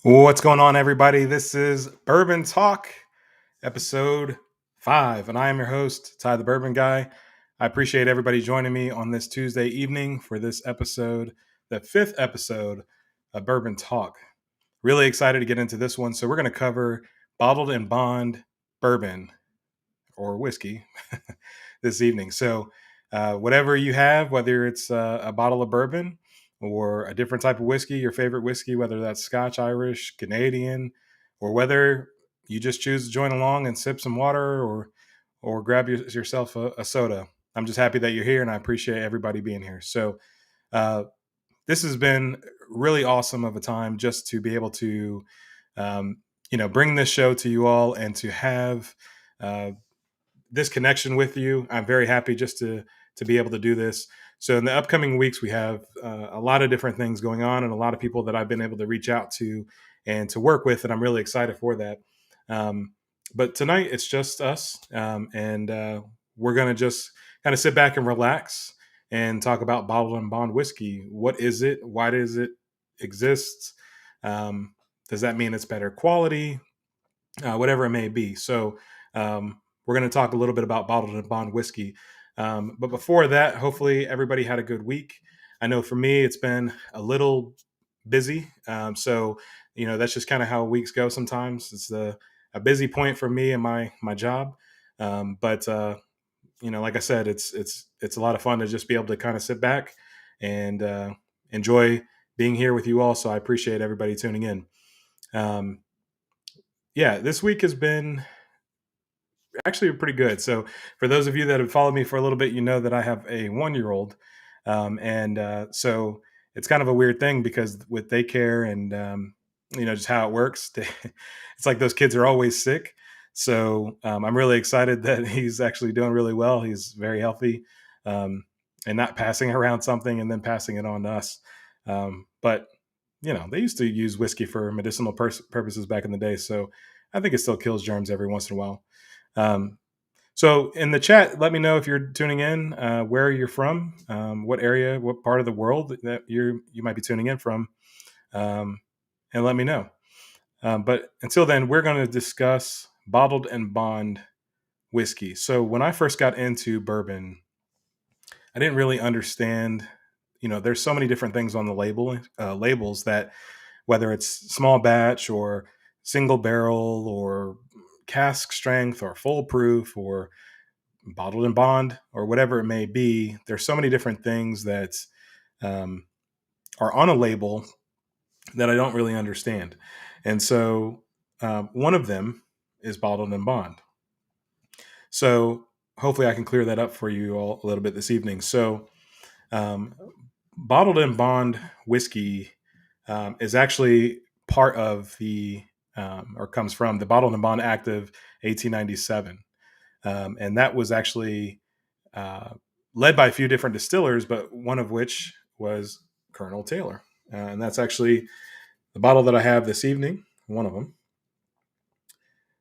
What's going on, everybody? This is Bourbon Talk, episode 5, and I am your host, Ty the Bourbon Guy. I appreciate everybody joining me on this Tuesday evening for this episode, the 5th episode of Bourbon Talk. Really excited to get into this one. So, we're going to cover bottled and bond bourbon or whiskey this evening. So, whatever you have, whether it's a bottle of bourbon or a different type of whiskey, your favorite whiskey, whether that's Scotch, Irish, Canadian, or whether you just choose to join along and sip some water or grab yourself a soda. I'm just happy that you're here, and I appreciate everybody being here. So, uh, this has been really awesome of a time just to be able to, um, bring this show to you all and to have uh, this connection with you. I'm very happy just to be able to do this. So in the upcoming weeks, we have a lot of different things going on, and a lot of people that I've been able to reach out to and to work with, and I'm really excited for that. Um, but tonight it's just us, and we're gonna just kind of sit back and relax and talk about bottled and bond whiskey. What is it? Why does it exist? Um, does that mean it's better quality? Whatever it may be. So we're going to talk a little bit about bottled and bond whiskey. But before that, hopefully everybody had a good week. I know for me, it's been a little busy. That's just kind of how weeks go. Sometimes it's a busy point for me and my job. But like I said, it's a lot of fun to just be able to kind of sit back and enjoy being here with you all. So I appreciate everybody tuning in. Um, yeah, this week has been actually pretty good. So for those of you that have followed me for a little bit, you know that I have a 1 year old, and so it's kind of a weird thing because with daycare and just how it works, it's like those kids are always sick. So I'm really excited that he's actually doing really well. He's very healthy, and not passing around something and then passing it on to us. But they used to use whiskey for medicinal purposes back in the day. So I think it still kills germs every once in a while. Um, so in the chat, let me know if you're tuning in, where you're from, what area, what part of the world that you might be tuning in from, um, and let me know. But until then, we're going to discuss bottled and bond whiskey. So when I first got into bourbon, I didn't really understand. There's so many different things on the labels that whether it's small batch or single barrel or cask strength or full proof or bottled and bond or whatever it may be, there's so many different things that um, are on a label that I don't really understand. And so one of them is bottled and bond. So hopefully I can clear that up for you all a little bit this evening. So um, bottled and bond whiskey is actually part of or comes from the Bottled and Bond Act of 1897. And that was actually uh, led by a few different distillers, but one of which was Colonel Taylor. And that's actually the bottle that I have this evening, one of them.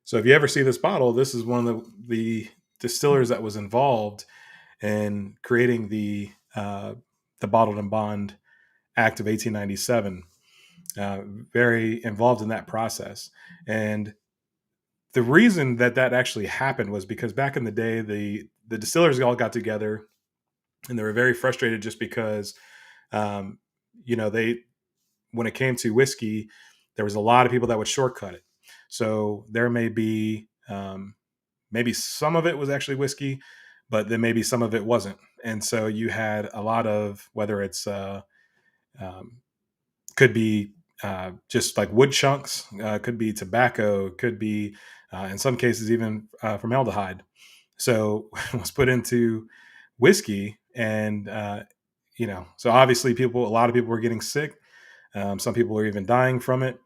So if you ever see this bottle, this is one of the distillers that was involved in creating the Bottled and Bond Act of 1897. Uh, very involved in that process. And the reason that actually happened was because back in the day, the distillers all got together and they were very frustrated just because, um, they when it came to whiskey, there was a lot of people that would shortcut it. So there may be maybe some of it was actually whiskey, but then maybe some of it wasn't. And so you had a lot of whether it's um, could be just like wood chunks, could be tobacco, could be in some cases even formaldehyde. So it was put into whiskey, and so obviously a lot of people were getting sick. Some people were even dying from it,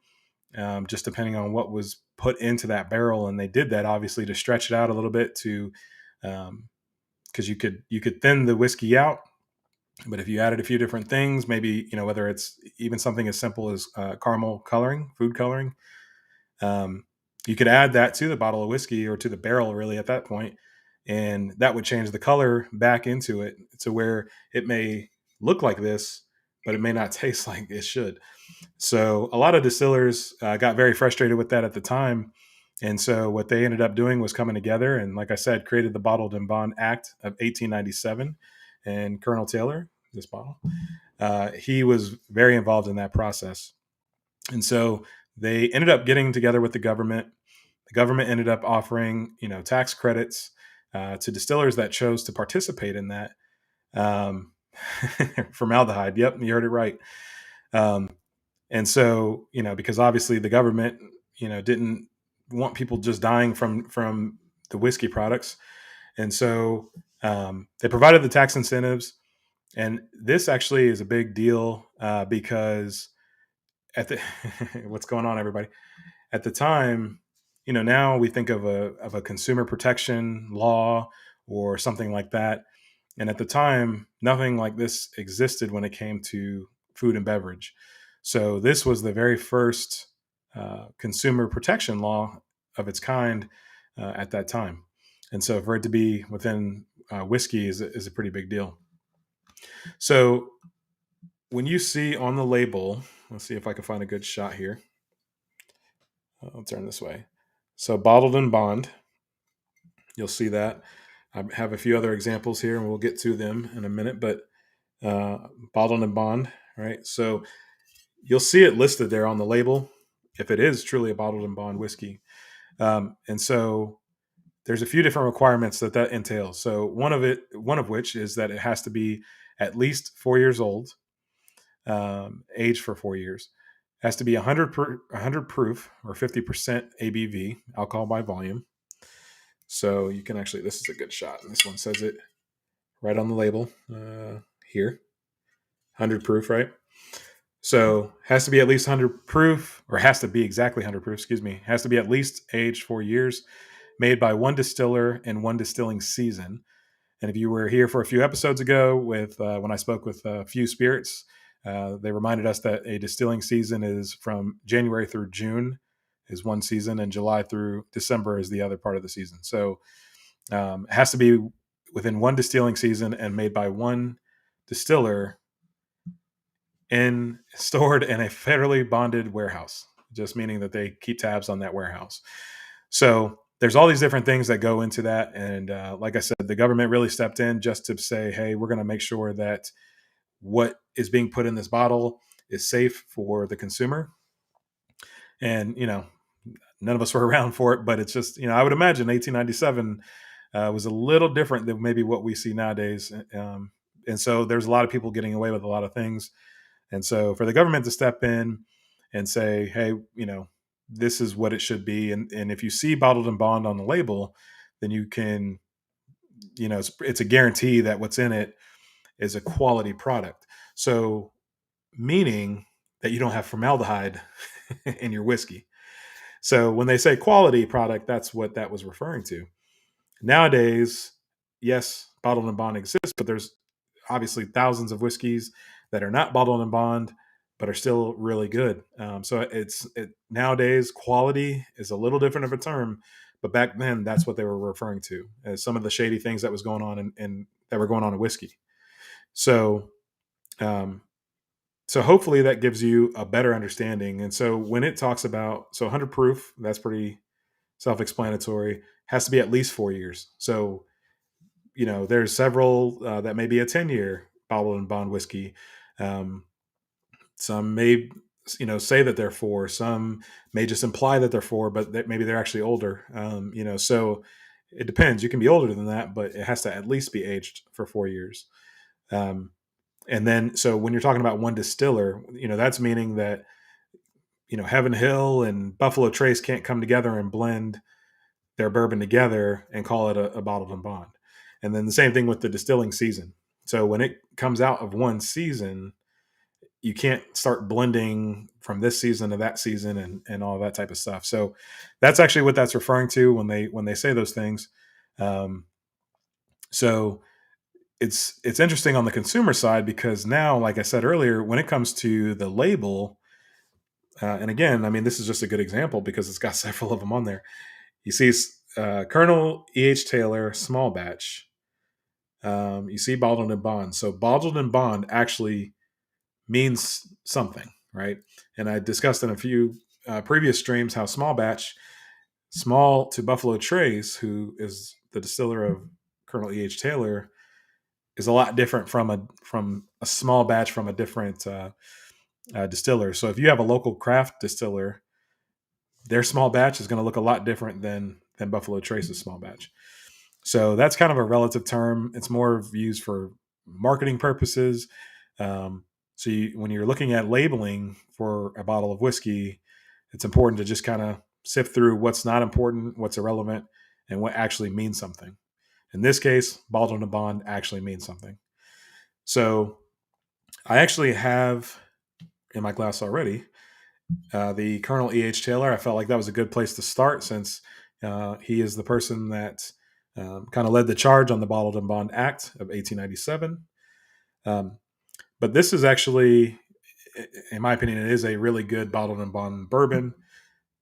just depending on what was put into that barrel. And they did that obviously to stretch it out a little bit to, because you could thin the whiskey out. But if you added a few different things, maybe whether it's even something as simple as caramel coloring, food coloring, um, you could add that to the bottle of whiskey or to the barrel really at that point, and that would change the color back into it to where it may look like this, but it may not taste like it should. So a lot of distillers got very frustrated with that at the time. And so what they ended up doing was coming together and, like I said, created the Bottled and Bond Act of 1897. And Colonel Taylor, this bottle, he was very involved in that process. And so they ended up getting together with the government. The government ended up offering, tax credits to distillers that chose to participate in that. Um, Formaldehyde. Yep, you heard it right. Um, and so, because obviously the government, didn't want people just dying from the whiskey products, and so they provided the tax incentives. And this actually is a big deal because at the what's going on, everybody? At the time, now we think of a consumer protection law or something like that. And at the time, nothing like this existed when it came to food and beverage. So this was the very first consumer protection law of its kind at that time. And so for it to be within whiskey is a pretty big deal. So when you see on the label, let's see if I can find a good shot here. I'll turn this way. So bottled and bond, you'll see that. I have a few other examples here, and we'll get to them in a minute. But bottled and bond, right? So you'll see it listed there on the label if it is truly a bottled and bond whiskey. And so there's a few different requirements that entails. So one of which is that it has to be at least 4 years old, aged for 4 years. It has to be 100 proof or 50% ABV, alcohol by volume. So you can actually, this is a good shot. This one says it right on the label here, 100 proof, right? So has to be at least 100 proof, or has to be exactly 100 proof, excuse me. Has to be at least aged 4 years, made by one distiller in one distilling season. And if you were here for a few episodes ago with when I spoke with a few spirits, they reminded us that a distilling season is from January through June is one season, and July through December is the other part of the season. So it has to be within one distilling season and made by one distiller and stored in a federally bonded warehouse, just meaning that they keep tabs on that warehouse. So there's all these different things that go into that. And like I said, the government really stepped in just to say, hey, we're going to make sure that what is being put in this bottle is safe for the consumer. And, none of us were around for it, but it's just, I would imagine 1897 was a little different than maybe what we see nowadays. And so there's a lot of people getting away with a lot of things. And so for the government to step in and say, hey, this is what it should be. And if you see bottled and bond on the label, then you can, it's a guarantee that what's in it is a quality product. So meaning that you don't have formaldehyde in your whiskey. So when they say quality product, that's what that was referring to. Nowadays, yes, bottled and bond exists, but there's obviously thousands of whiskeys that are not bottled and bond, but are still really good. So nowadays, quality is a little different of a term, but back then, that's what they were referring to as some of the shady things that was going on and that were going on in whiskey. So, um, so hopefully that gives you a better understanding. And so when it talks about 100 proof, that's pretty self-explanatory. Has to be at least 4 years. So there's several that may be a 10-year bottled and bond whiskey. Some may say that they're 4. Some may just imply that they're 4, but maybe they're actually older. So it depends. You can be older than that, but it has to at least be aged for 4 years. And then so when you're talking about one distiller, that's meaning that Heaven Hill and Buffalo Trace can't come together and blend their bourbon together and call it a bottled and bond. And then the same thing with the distilling season. So when it comes out of one season, you can't start blending from this season to that season and all that type of stuff. So that's actually what that's referring to when they say those things. So it's interesting on the consumer side because now, like I said earlier, when it comes to the label, and again, I mean, this is just a good example because it's got several of them on there. You see Colonel E.H. Taylor, small batch. You see bottled and bond. So bottled and bond actually means something, right? And I discussed in a few previous streams how small to Buffalo Trace, who is the distiller of Colonel E.H. Taylor, is a lot different from a small batch from a different distiller. So if you have a local craft distiller, their small batch is going to look a lot different than Buffalo Trace's small batch. So that's kind of a relative term. It's more used for marketing purposes. When you're looking at labeling for a bottle of whiskey, it's important to just kind of sift through what's not important, what's irrelevant, and what actually means something. In this case, bottled and bond actually means something. So I actually have in my glass already the Colonel E.H. Taylor. I felt like that was a good place to start since he is the person that kind of led the charge on the Bottled and Bond Act of 1897. Um, but this is actually, in my opinion, it is a really good bottled and bond bourbon,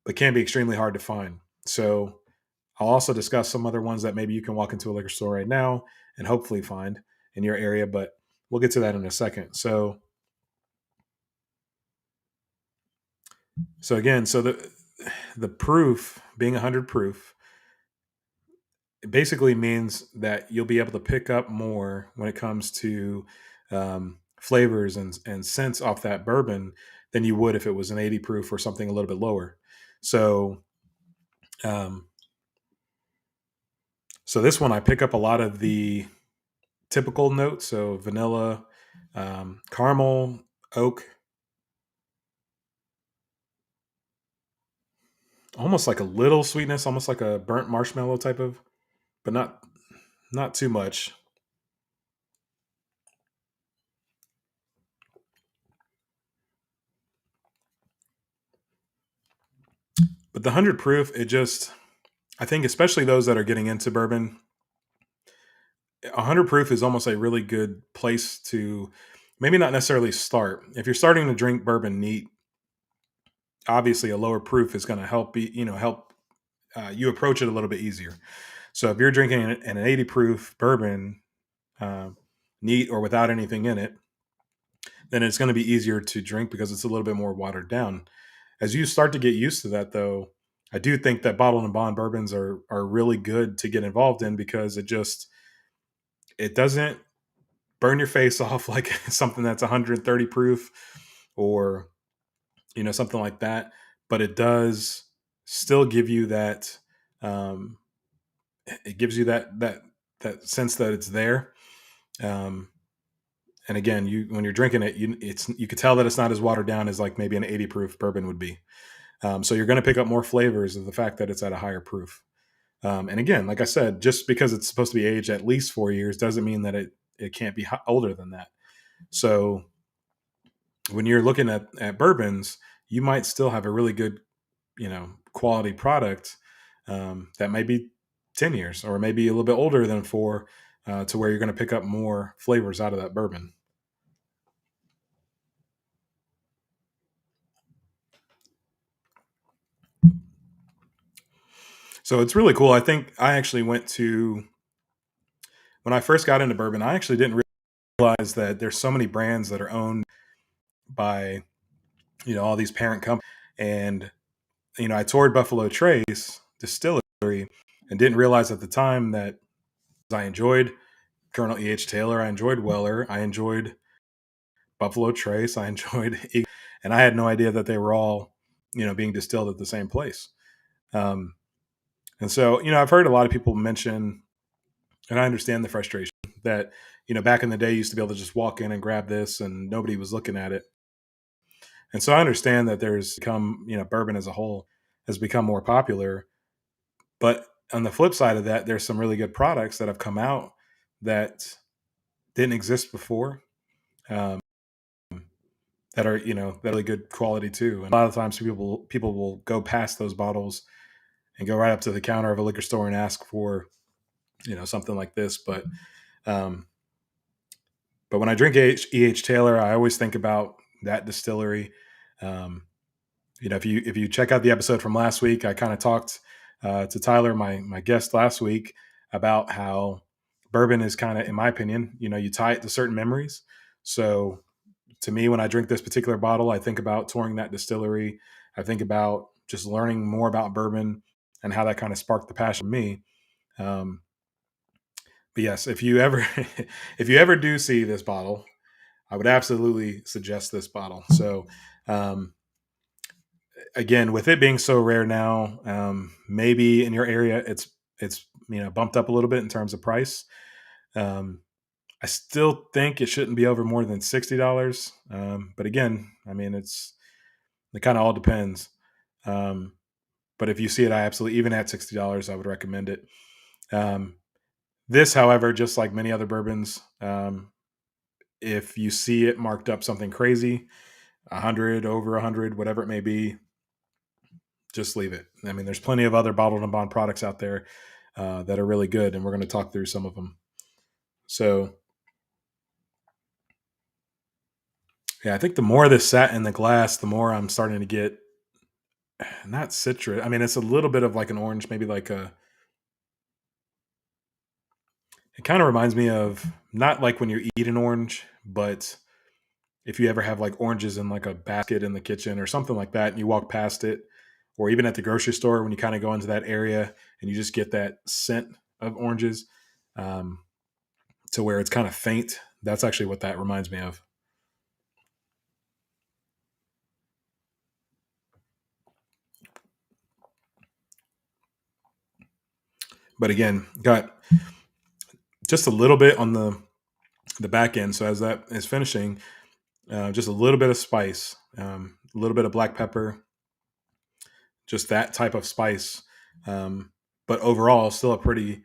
but can be extremely hard to find. So I'll also discuss some other ones that maybe you can walk into a liquor store right now and hopefully find in your area, but we'll get to that in a second. So again, the proof being 100 proof, it basically means that you'll be able to pick up more when it comes to flavors and scents off that bourbon than you would if it was an 80 proof or something a little bit lower. So, um, so this one I pick up a lot of the typical notes, so vanilla, caramel, oak, almost like a little sweetness, almost like a burnt marshmallow type of, but not too much. But the 100 proof, I think, especially those that are getting into bourbon, 100 proof is almost a really good place to maybe not necessarily start. If you're starting to drink bourbon neat, obviously a lower proof is going to help you approach it a little bit easier. So if you're drinking an 80 proof bourbon, uh, neat or without anything in it, then it's going to be easier to drink because it's a little bit more watered down. As you start to get used to that, though, I do think that bottled and bond bourbons are really good to get involved in because it doesn't burn your face off like something that's 130 proof or something like that, but it does still give you that um, it gives you that sense that it's there. Um, and again, when you're drinking it, you could tell that it's not as watered down as like maybe an 80 proof bourbon would be. So you're going to pick up more flavors of the fact that it's at a higher proof. And again, like I said, just because it's supposed to be aged at least 4 years doesn't mean that it can't be older than that. So when you're looking at bourbons, you might still have a really good, quality product that might be 10 years or maybe a little bit older than four, to where you're going to pick up more flavors out of that bourbon. So it's really cool. I think I actually when I first got into bourbon, I actually didn't realize that there's so many brands that are owned by, all these parent companies. And, I toured Buffalo Trace Distillery and didn't realize at the time that I enjoyed Colonel E.H. Taylor, I enjoyed Weller, I enjoyed Buffalo Trace, I enjoyed, and I had no idea that they were all, being distilled at the same place. Um, and so, I've heard a lot of people mention, and I understand the frustration that, back in the day, you used to be able to just walk in and grab this and nobody was looking at it. And so I understand that there's become, bourbon as a whole has become more popular. But on the flip side of that, there's some really good products that have come out that didn't exist before, um, that are, that really good quality too. And a lot of times people will go past those bottles and go right up to the counter of a liquor store and ask for, something like this. Um, but when I drink E.H. Taylor, I always think about that distillery. Um, if you check out the episode from last week, I kind of talked to Tyler, my guest last week, about how bourbon is kind of, in my opinion, you tie it to certain memories. So To me, when I drink this particular bottle, I think about touring that distillery. I think about just learning more about bourbon and how that kind of sparked the passion for me. Um, but yes, if you ever if you ever do see this bottle, I would absolutely suggest this bottle. So um, again, with it being so rare now, maybe in your area it's bumped up a little bit in terms of price. Um, I still think it shouldn't be over more than $60. But again, I mean, it kind of all depends. Um, but if you see it, I absolutely, even at $60, I would recommend it. Um, this, however, just like many other bourbons, if you see it marked up something crazy, 100, over 100, whatever it may be, just leave it. I mean, there's plenty of other bottled and bond products out there that are really good, and we're going to talk through some of them. So, yeah, I think the more this sat in the glass, the more I'm starting to get not citrus. I mean, it's a little bit of like an orange, maybe like a. It kind of reminds me of not like when you eat an orange, but if you ever have like oranges in like a basket in the kitchen or something like that, and you walk past it, or even at the grocery store when you kind of go into that area and you just get that scent of oranges, um, to where it's kind of faint. That's actually what that reminds me of. But again, got just a little bit on the back end. So as that is finishing, just a little bit of spice, a little bit of black pepper, just that type of spice. Um, but overall, still a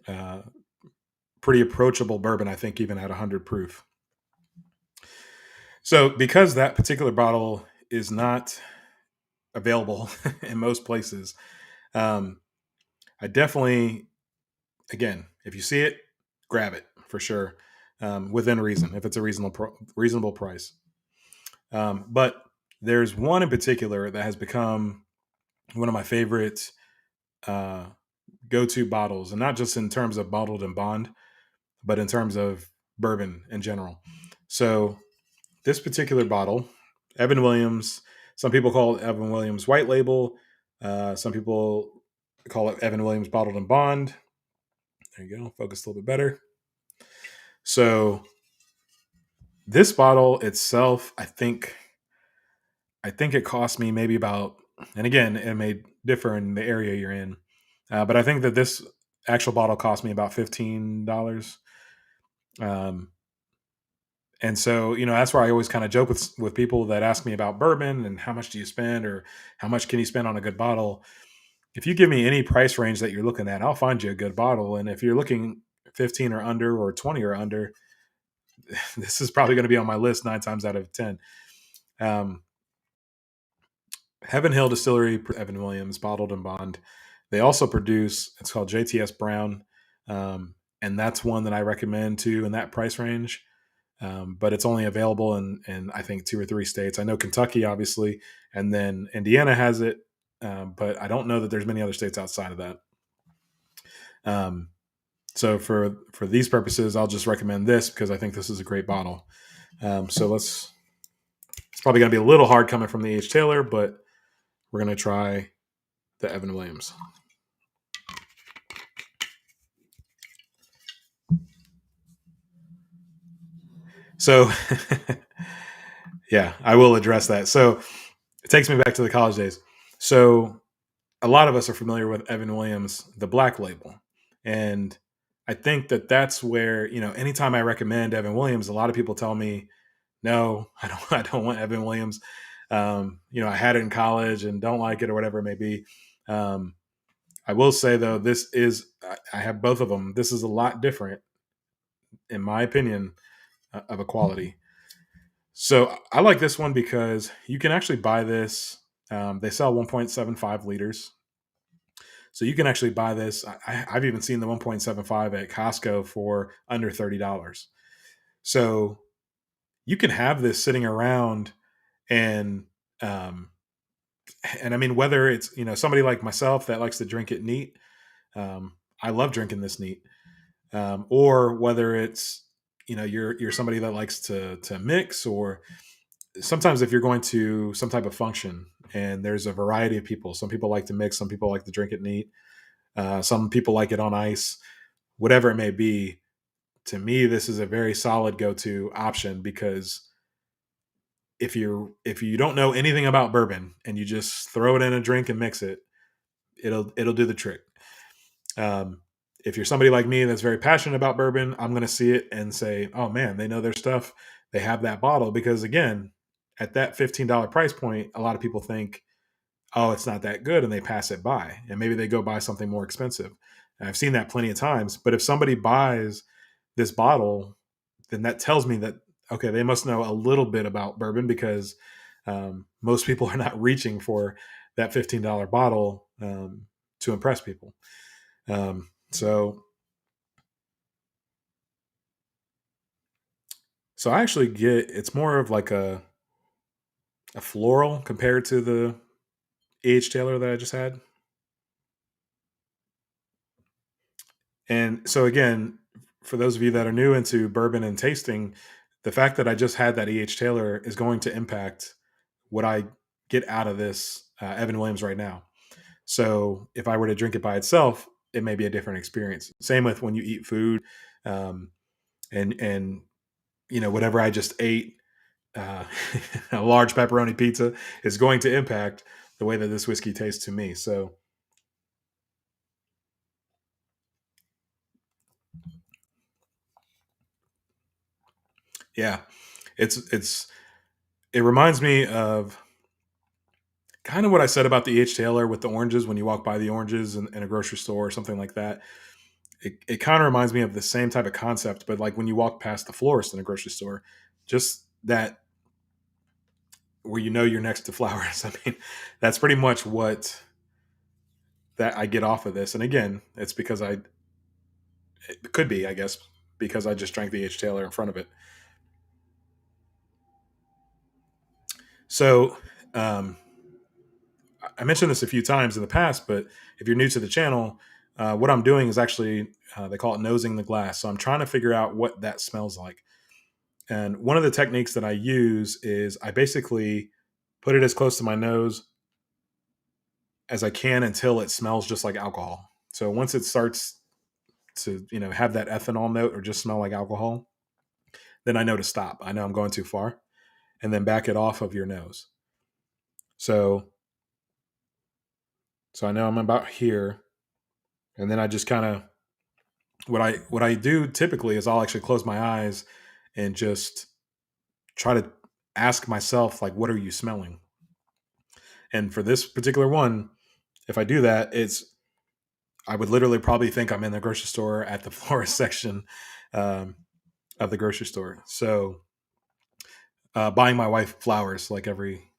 uh, pretty approachable bourbon. I think even at 100 proof. So because that particular bottle is not available in most places, um, I definitely, again, if you see it, grab it for sure, within reason. If it's a reasonable price. But there's one in particular that has become one of my favorite uh, go-to bottles, and not just in terms of bottled and bond, but in terms of bourbon in general. So this particular bottle, Evan Williams, some people call it Evan Williams White Label. Some people call it Evan Williams Bottled and Bond. There you go. Focus a little bit better. So this bottle itself, I think it cost me maybe about, and again, it may differ in the area you're in, but I think that this actual bottle cost me about $15. Um, and so, that's where I always kind of joke with people that ask me about bourbon and how much do you spend or how much can you spend on a good bottle. If you give me any price range that you're looking at, I'll find you a good bottle. And if you're looking 15 or under or 20 or under, this is probably going to be on my list 9 times out of 10. Um, Heaven Hill Distillery, Evan Williams, bottled and bond. They also produce, it's called JTS Brown. And that's one that I recommend too in that price range. But it's only available in I think 2 or 3 states. I know Kentucky, obviously, and then Indiana has it, but I don't know that there's many other states outside of that. Um, so for these purposes, I'll just recommend this because I think this is a great bottle. So it's probably going to be a little hard coming from the H. Taylor, but we're going to try the Evan Williams. So, yeah, I will address that. So, it takes me back to the college days. So, a lot of us are familiar with Evan Williams, the Black Label, and I think that that's where anytime I recommend Evan Williams, a lot of people tell me, "No, I don't. I don't want Evan Williams." I had it in college and don't like it or whatever it may be. Um, I will say though, I have both of them. This is a lot different, in my opinion, of a quality. So I like this one because you can actually buy this. They sell 1.75 liters. So you can actually buy this. I've even seen the 1.75 at Costco for under $30. So you can have this sitting around and, um, and I mean, whether it's, somebody like myself that likes to drink it neat, I love drinking this neat. Or whether it's, you're somebody that likes to mix, or sometimes if you're going to some type of function and there's a variety of people. Some people like to mix, some people like to drink it neat, some people like it on ice, whatever it may be. To me, this is a very solid go-to option, because if you don't know anything about bourbon and you just throw it in a drink and mix it, it'll do the trick. Um, if you're somebody like me that's very passionate about bourbon, I'm going to see it and say, "Oh man, they know their stuff. They have that bottle." Because again, at that $15 price point, a lot of people think, "Oh, it's not that good," and they pass it by, and maybe they go buy something more expensive. And I've seen that plenty of times. But if somebody buys this bottle, then that tells me that, okay, they must know a little bit about bourbon, because most people are not reaching for that $15 bottle to impress people. So I actually get, it's more of like a floral compared to the AH Taylor that I just had. And so again, for those of you that are new into bourbon and tasting, the fact that I just had that AH Taylor is going to impact what I get out of this Evan Williams right now. So if I were to drink it by itself, it may be a different experience. Same with when you eat food, um, and whatever I just ate, uh, a large pepperoni pizza is going to impact the way that this whiskey tastes to me. So yeah, it's it reminds me of kind of what I said about the H Taylor with the oranges. When you walk by the oranges in a grocery store or something like that, it kind of reminds me of the same type of concept. But like when you walk past the florist in a grocery store, just that, where you're next to flowers. I mean, that's pretty much what that I get off of this. And again, it's because it could be, I guess, because I just drank the H Taylor in front of it. So um, I mentioned this a few times in the past, but if you're new to the channel, what I'm doing is actually, they call it nosing the glass. So I'm trying to figure out what that smells like. And one of the techniques that I use is I basically put it as close to my nose as I can until it smells just like alcohol. So once it starts to, have that ethanol note or just smell like alcohol, then I know to stop. I know I'm going too far, and then back it off of your nose. So I know I'm about here, and then I just kind of, what I do typically is I'll actually close my eyes and just try to ask myself, like, what are you smelling? And for this particular one, if I do that, I would literally probably think I'm in the grocery store at the florist section um, of the grocery store. So buying my wife flowers, like every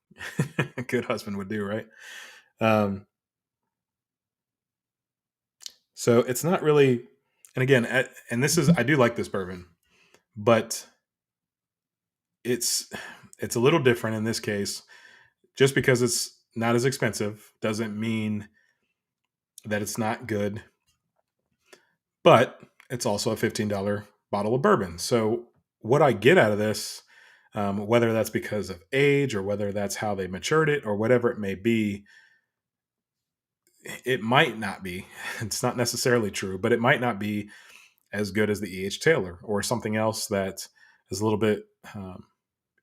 good husband would do, right? Um, so it's not really, and again, and this is, I do like this bourbon, but it's it's a little different in this case. Just because it's not as expensive doesn't mean that it's not good, but it's also a $15 bottle of bourbon. So what I get out of this, whether that's because of age or whether that's how they matured it or whatever it may be, it might not be. It's not necessarily true, but it might not be as good as the E.H. Taylor or something else that is a little bit,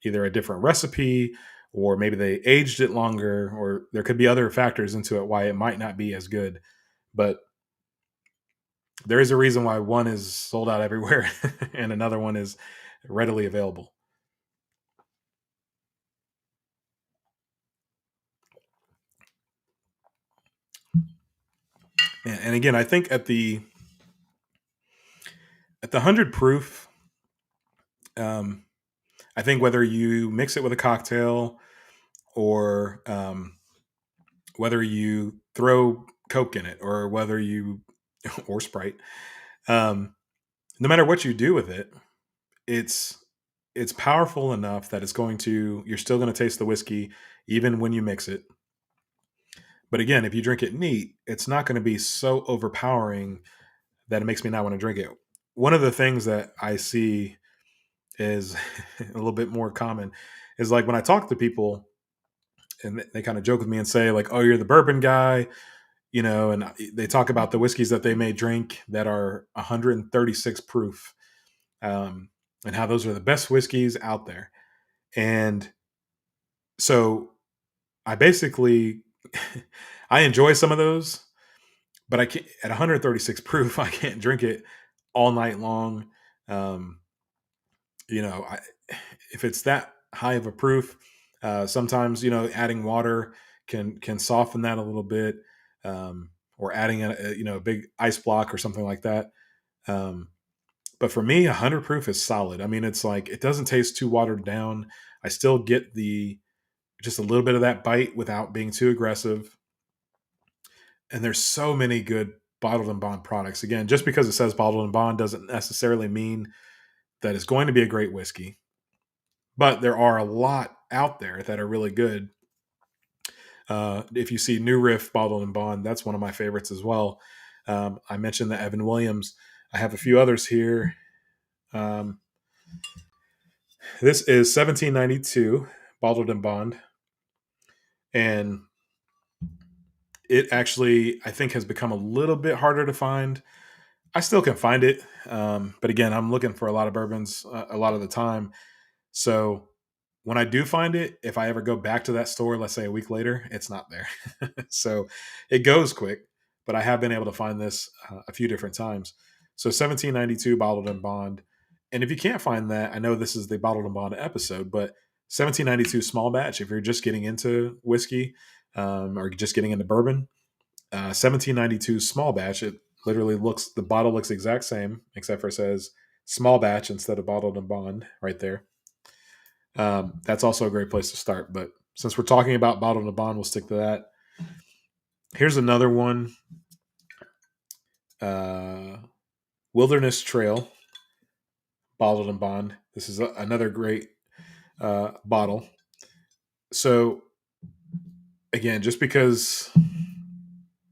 either a different recipe, or maybe they aged it longer, or there could be other factors into it why it might not be as good. But there is a reason why one is sold out everywhere and another one is readily available. And again, I think at the 100 proof, um, I think whether you mix it with a cocktail, or whether you throw Coke in it, or whether you or Sprite, um, no matter what you do with it, it's it's powerful enough that you're still going to taste the whiskey even when you mix it. But again, if you drink it neat, it's not going to be so overpowering that it makes me not want to drink it. One of the things that I see is a little bit more common. Is like when I talk to people and they kind of joke with me and say like, "Oh, you're the bourbon guy," and they talk about the whiskeys that they may drink that are 136 proof, um, and how those are the best whiskeys out there. And so I basically I enjoy some of those, but I can't at 136 proof. I can't drink it all night long. Um, I, if it's that high of a proof, sometimes adding water can soften that a little bit, or adding a big ice block or something like that. Um, but for me, 100 proof is solid. I mean, it's like it doesn't taste too watered down. I still get the just a little bit of that bite without being too aggressive. And there's so many good bottled and bond products. Again, just because it says bottled and bond doesn't necessarily mean that it's going to be a great whiskey, but there are a lot out there that are really good. If you see New Riff bottled and bond, that's one of my favorites as well. I mentioned the Evan Williams. I have a few others here. Um, this is 1792 bottled and bond, and it actually I think has become a little bit harder to find. I still can find it, but again, I'm looking for a lot of bourbons a lot of the time. So when I do find it, if I ever go back to that store, let's say a week later, it's not there. So it goes quick, but I have been able to find this a few different times. So 1792 bottled and bond. And if you can't find that, I know this is the bottled and bond episode, but 1792 small batch, if you're just getting into whiskey or just getting into bourbon, 1792 small batch, it literally looks, the bottle looks the exact same, except for it says small batch instead of bottled and bond right there. That's also a great place to start. But since we're talking about bottled and bond, we'll stick to that. Here's another one. Uh, Wilderness Trail, bottled and bond. This is another great bottle. So again, just because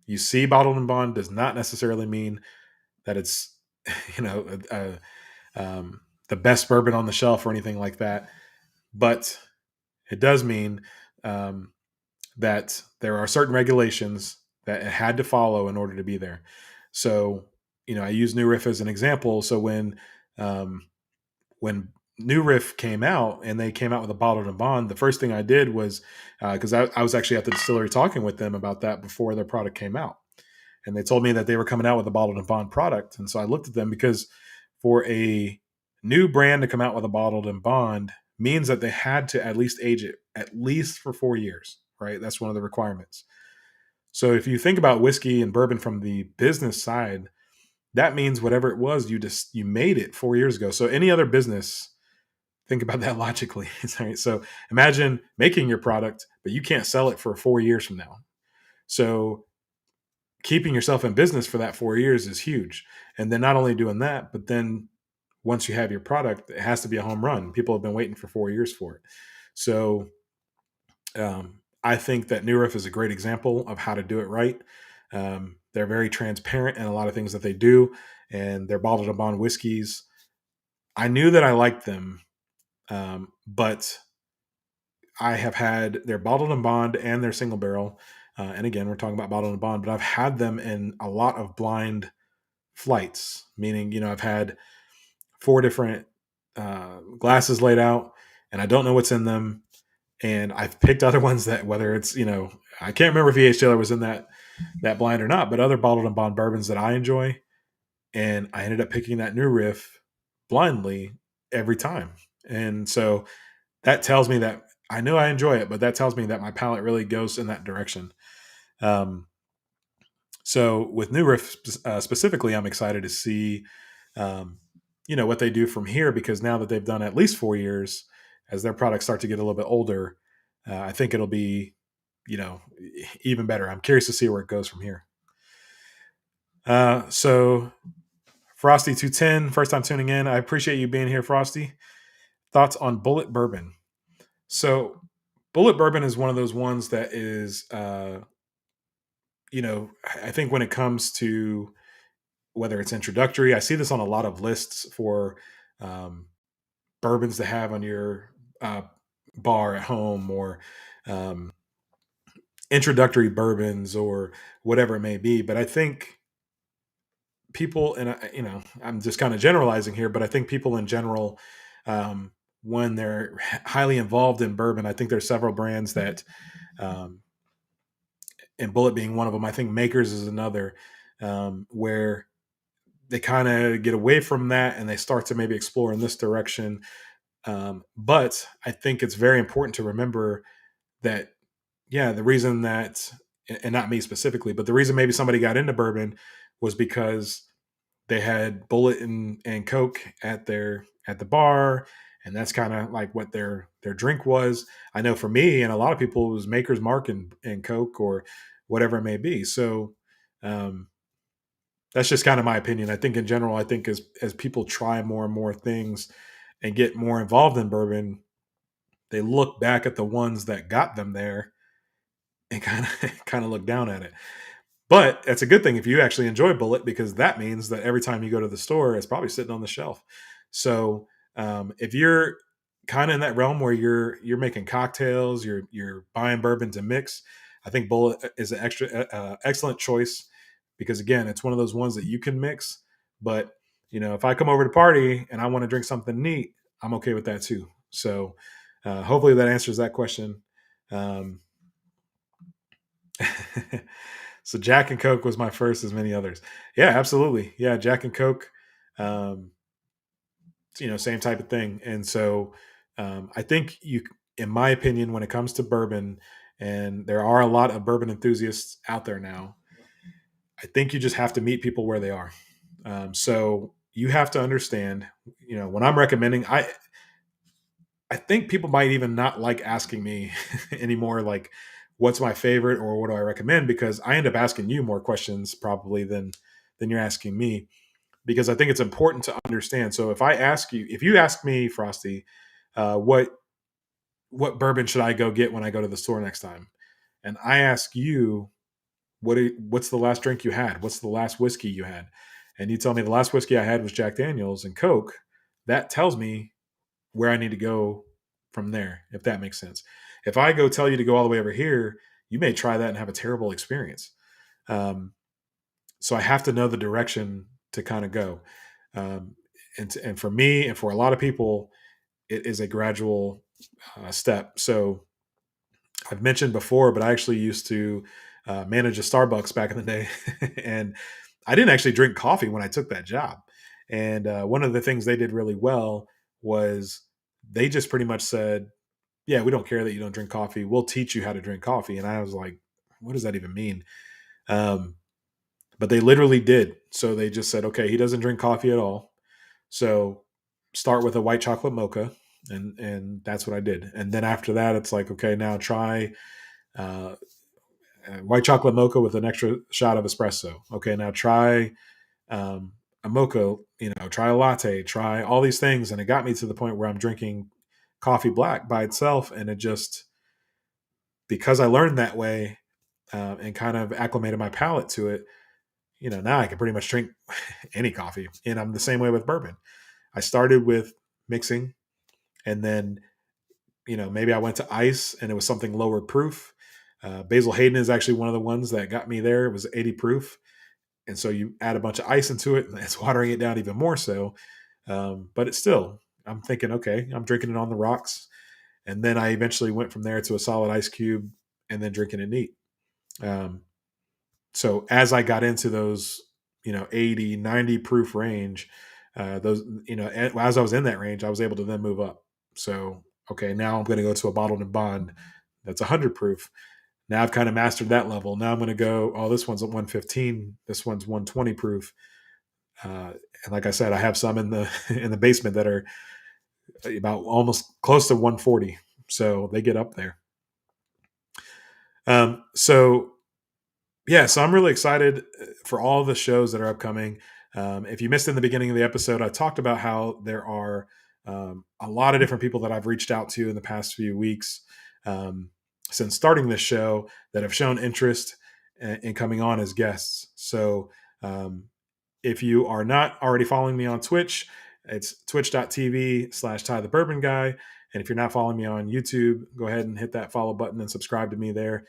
you see bottled and bond does not necessarily mean that it's you know the best bourbon on the shelf or anything like that. But it does mean um, that there are certain regulations that it had to follow in order to be there. So, I use New Riff as an example. So um, when New Riff came out and they came out with a bottled and bond, the first thing I did was because I was actually at the distillery talking with them about that before their product came out, and they told me that they were coming out with a bottled and bond product, and so I looked at them because for a new brand to come out with a bottled and bond means that they had to at least age it at least for 4 years, right? That's one of the requirements. So if you think about whiskey and bourbon from the business side, that means whatever it was, you made it 4 years ago. So any other business, think about that logically. So imagine making your product, but you can't sell it for 4 years from now. So keeping yourself in business for that 4 years is huge. And then not only doing that, but then once you have your product, it has to be a home run. People have been waiting for 4 years for it. So I think that New Riff is a great example of how to do it right. They're very transparent in a lot of things that they do, and they're bottled and bond whiskeys. I knew that I liked them, but I have had their bottled and bond and their single barrel. And again, we're talking about bottled and bond, but I've had them in a lot of blind flights, meaning, I've had four different glasses laid out and I don't know what's in them. And I've picked other ones that whether it's, I can't remember if EH Taylor was in that blind or not, but other bottled and bond bourbons that I enjoy. And I ended up picking that New Riff blindly every time. And so that tells me that I know I enjoy it, but that tells me that my palate really goes in that direction. Um, so with New Riff specifically, I'm excited to see, um, what they do from here, because now that they've done at least 4 years, as their products start to get a little bit older, I think it'll be, even better. I'm curious to see where it goes from here. So Frosty 210, first time tuning in. I appreciate you being here, Frosty. Thoughts on Bullet Bourbon? So Bullet Bourbon is one of those ones that is, I think when it comes to whether it's introductory, I see this on a lot of lists for um, bourbons to have on your uh, bar at home, or um, introductory bourbons, or whatever it may be. But I think people, and I'm just kind of generalizing here, but I think people in general, um, when they're highly involved in bourbon, I think there's several brands that, um, and Bullet being one of them. I think Makers is another, where they kind of get away from that and they start to maybe explore in this direction. But I think it's very important to remember that, yeah, the reason that, and not me specifically, but the reason maybe somebody got into bourbon was because they had Bullet and Coke at the bar, and that's kind of like what their drink was. I know for me and a lot of people, it was Maker's Mark and Coke, or whatever it may be. So um, that's just kind of my opinion. I think in general, I think as people try more and more things and get more involved in bourbon, they look back at the ones that got them there and kind of kind of look down at it. But that's a good thing if you actually enjoy Bullet, because that means that every time you go to the store, it's probably sitting on the shelf. So if you're kind of in that realm where you're making cocktails, you're buying bourbon to mix, I think Bullet is an excellent choice, because again, it's one of those ones that you can mix. But if I come over to party and I want to drink something neat, I'm okay with that too. So hopefully that answers that question. Um, So Jack and Coke was my first, as many others. Yeah, absolutely. Yeah, Jack and Coke, um, same type of thing. And so I think in my opinion, when it comes to bourbon, and there are a lot of bourbon enthusiasts out there now, I think you just have to meet people where they are. So you have to understand, when I'm recommending, I think people might even not like asking me anymore, like, what's my favorite or what do I recommend? Because I end up asking you more questions probably than you're asking me, because I think it's important to understand. So if you ask me, Frosty, what bourbon should I go get when I go to the store next time? And I ask you, what's the last drink you had? What's the last whiskey you had? And you tell me the last whiskey I had was Jack Daniels and Coke. That tells me where I need to go from there, if that makes sense. If I go tell you to go all the way over here, you may try that and have a terrible experience. Um, so I have to know the direction to kind of go. Um, and for me and for a lot of people, it is a gradual step. So I've mentioned before, but I actually used to manage a Starbucks back in the day, and I didn't actually drink coffee when I took that job. And one of the things they did really well was they just pretty much said, "Yeah, we don't care that you don't drink coffee. We'll teach you how to drink coffee." And I was like, "What does that even mean?" Um, but they literally did. So they just said, "Okay, he doesn't drink coffee at all. So start with a white chocolate mocha." And that's what I did. And then after that, it's like, okay, now try uh, white chocolate mocha with an extra shot of espresso. Okay, now try um, a mocha. Try a latte. Try all these things, and it got me to the point where I'm drinking coffee black by itself, and it just, because I learned that way, and kind of acclimated my palate to it. Now I can pretty much drink any coffee, and I'm the same way with bourbon. I started with mixing, and then maybe I went to ice and it was something lower proof. Basil Hayden is actually one of the ones that got me there. It was 80 proof, and so you add a bunch of ice into it, and it's watering it down even more so. But it's still, I'm thinking, okay, I'm drinking it on the rocks, and then I eventually went from there to a solid ice cube, and then drinking it neat. Um, so as I got into those, 80, 90 proof range, those, as I was in that range, I was able to then move up. So, okay, now I'm going to go to a bottled and bond that's 100 proof. Now I've kind of mastered that level. Now I'm going to go, oh, this one's at 115. This one's 120 proof. And like I said, I have some in the in the basement that are about almost close to 140. So they get up there. So yeah, so I'm really excited for all the shows that are upcoming. If you missed in the beginning of the episode, I talked about how there are a lot of different people that I've reached out to in the past few weeks, um, since starting this show, that have shown interest in coming on as guests. So um, if you are not already following me on Twitch, It's twitch.tv/Ty the Bourbon Guy. And if you're not following me on YouTube, go ahead and hit that follow button and subscribe to me there,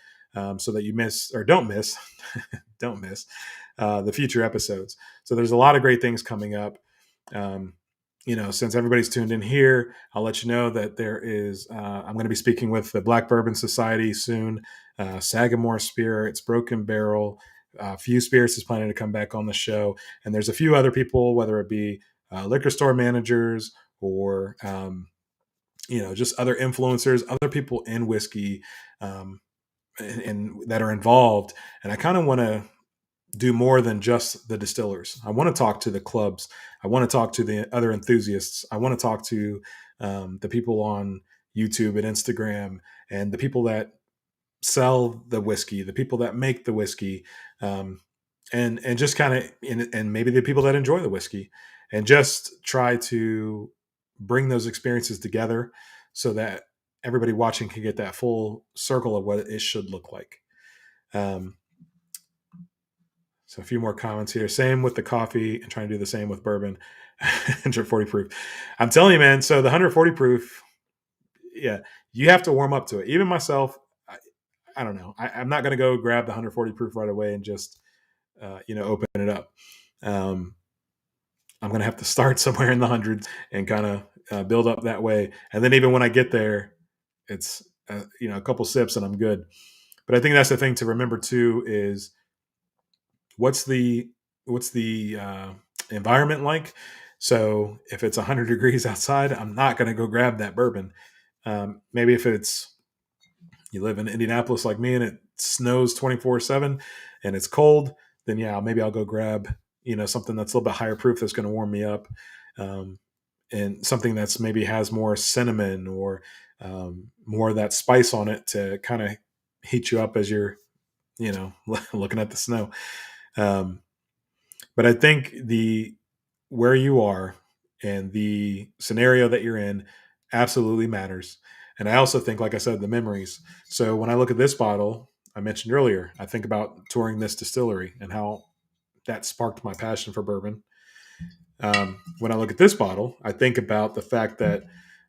so that you miss or don't miss, don't miss the future episodes. So there's a lot of great things coming up. Um, since everybody's tuned in here, I'll let you know that there is, I'm going to be speaking with the Black Bourbon Society soon, Sagamore Spirits, Broken Barrel, Few Spirits is planning to come back on the show. And there's a few other people, whether it be liquor store managers or, just other influencers, other people in whiskey, and that are involved. And I kind of want to do more than just the distillers. I want to talk to the clubs. I want to talk to the other enthusiasts. I want to talk to the people on YouTube and Instagram, and the people that sell the whiskey, the people that make the whiskey, um, and just kind of, and maybe the people that enjoy the whiskey, and just try to bring those experiences together so that everybody watching can get that full circle of what it should look like. Um, So a few more comments here. Same with the coffee, and trying to do the same with bourbon. 140 proof. I'm telling you, man. So the 140 proof, yeah, you have to warm up to it. Even myself, I don't know. I'm not going to go grab the 140 proof right away and just, open it up. I'm going to have to start somewhere in the hundreds and kind of build up that way. And then even when I get there, it's, a couple sips and I'm good. But I think that's the thing to remember too is what's the environment like. So if it's 100 degrees outside, I'm not going to go grab that bourbon. Maybe if it's, you live in Indianapolis like me and it snows 24/7 and it's cold, then yeah, maybe I'll go grab something that's a little bit higher proof that's going to warm me up, um, and something that's maybe has more cinnamon or more of that spice on it to kind of heat you up as you're looking at the snow. um, but I think the where you are and the scenario that you're in absolutely matters. And I also think, like I said, the memories. So when I look at this bottle, I mentioned earlier, I think about touring this distillery and how that sparked my passion for bourbon. When I look at this bottle, I think about the fact that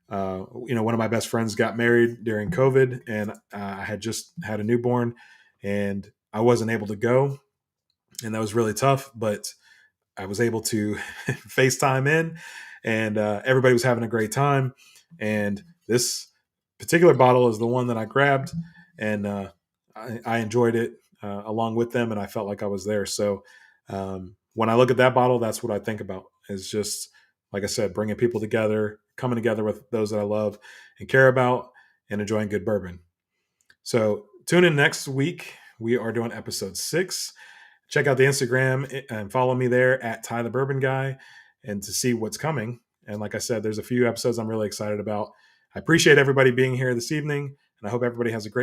one of my best friends got married during COVID, and I had just had a newborn, and I wasn't able to go, and that was really tough. But I was able to FaceTime in, and everybody was having a great time. And this particular bottle is the one that I grabbed, and I enjoyed it along with them, and I felt like I was there. So when I look at that bottle, that's what I think about. Is just like I said, bringing people together, coming together with those that I love and care about, and enjoying good bourbon. So tune in next week. We are doing episode 6. Check out the Instagram and follow me there at Ty the Bourbon Guy, and to see what's coming. And like I said, there's a few episodes I'm really excited about. I appreciate everybody being here this evening, and I hope everybody has a great